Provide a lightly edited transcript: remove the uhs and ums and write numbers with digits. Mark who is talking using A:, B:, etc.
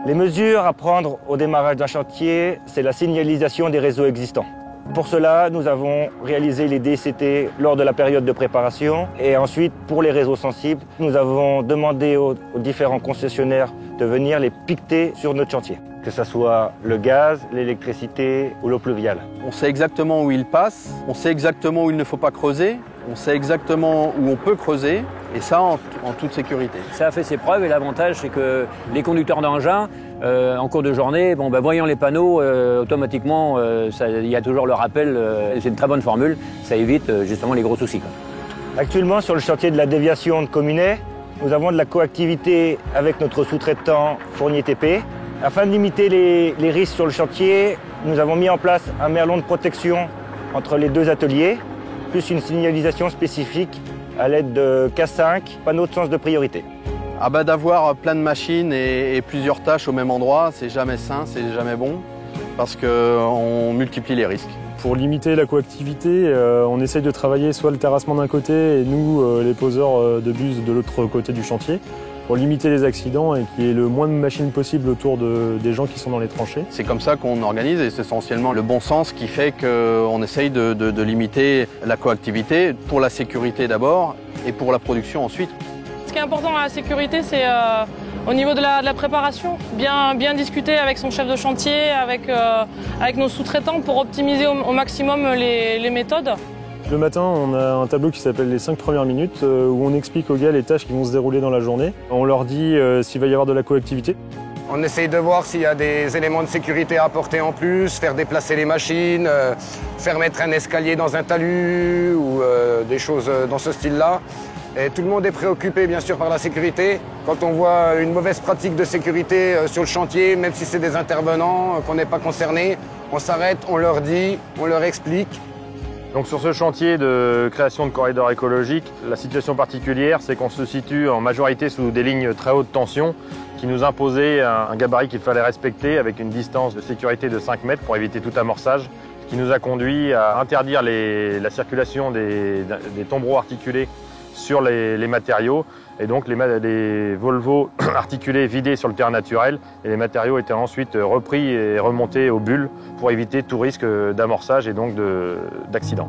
A: Les mesures à prendre au démarrage d'un chantier, c'est la signalisation des réseaux existants. Pour cela, nous avons réalisé les DCT lors de la période de préparation et ensuite, pour les réseaux sensibles, nous avons demandé aux différents concessionnaires de venir les piqueter sur notre chantier, que ce soit le gaz, l'électricité ou l'eau pluviale.
B: On sait exactement où il passe, on sait exactement où il ne faut pas creuser, on sait exactement où on peut creuser, et ça en toute sécurité.
C: Ça a fait ses preuves et l'avantage c'est que les conducteurs d'engins, en cours de journée, voyant les panneaux, automatiquement il y a toujours le rappel, c'est une très bonne formule, ça évite justement les gros soucis.
A: Actuellement sur le chantier de la déviation de Communet, nous avons de la coactivité avec notre sous-traitant Fournier TP. Afin de limiter les risques sur le chantier, nous avons mis en place un merlon de protection entre les deux ateliers, plus une signalisation spécifique à l'aide de K5, panneau de sens de priorité.
B: D'avoir plein de machines et plusieurs tâches au même endroit, c'est jamais sain, c'est jamais bon, parce qu'on multiplie les risques.
D: Pour limiter la coactivité, on essaye de travailler soit le terrassement d'un côté et nous, les poseurs de bus de l'autre côté du chantier, pour limiter les accidents et qu'il y ait le moins de machines possible autour des gens qui sont dans les tranchées.
B: C'est comme ça qu'on organise et c'est essentiellement le bon sens qui fait qu'on essaye de limiter la coactivité pour la sécurité d'abord et pour la production ensuite.
E: Ce qui est important dans la sécurité, c'est au niveau de la préparation, bien discuter avec son chef de chantier, avec nos sous-traitants pour optimiser au maximum les méthodes.
D: Le matin, on a un tableau qui s'appelle les 5 premières minutes où on explique aux gars les tâches qui vont se dérouler dans la journée. On leur dit s'il va y avoir de la coactivité.
F: On essaye de voir s'il y a des éléments de sécurité à apporter en plus, faire déplacer les machines, faire mettre un escalier dans un talus ou des choses dans ce style-là. Et tout le monde est préoccupé bien sûr par la sécurité. Quand on voit une mauvaise pratique de sécurité sur le chantier, même si c'est des intervenants, qu'on n'est pas concernés, on s'arrête, on leur dit, on leur explique.
G: Donc sur ce chantier de création de corridors écologiques, la situation particulière, c'est qu'on se situe en majorité sous des lignes très haute tension qui nous imposaient un gabarit qu'il fallait respecter avec une distance de sécurité de 5 mètres pour éviter tout amorçage, ce qui nous a conduit à interdire la circulation des tombereaux articulés sur les matériaux et donc les Volvo articulés vidés sur le terrain naturel et les matériaux étaient ensuite repris et remontés aux bulles pour éviter tout risque d'amorçage et donc d'accident.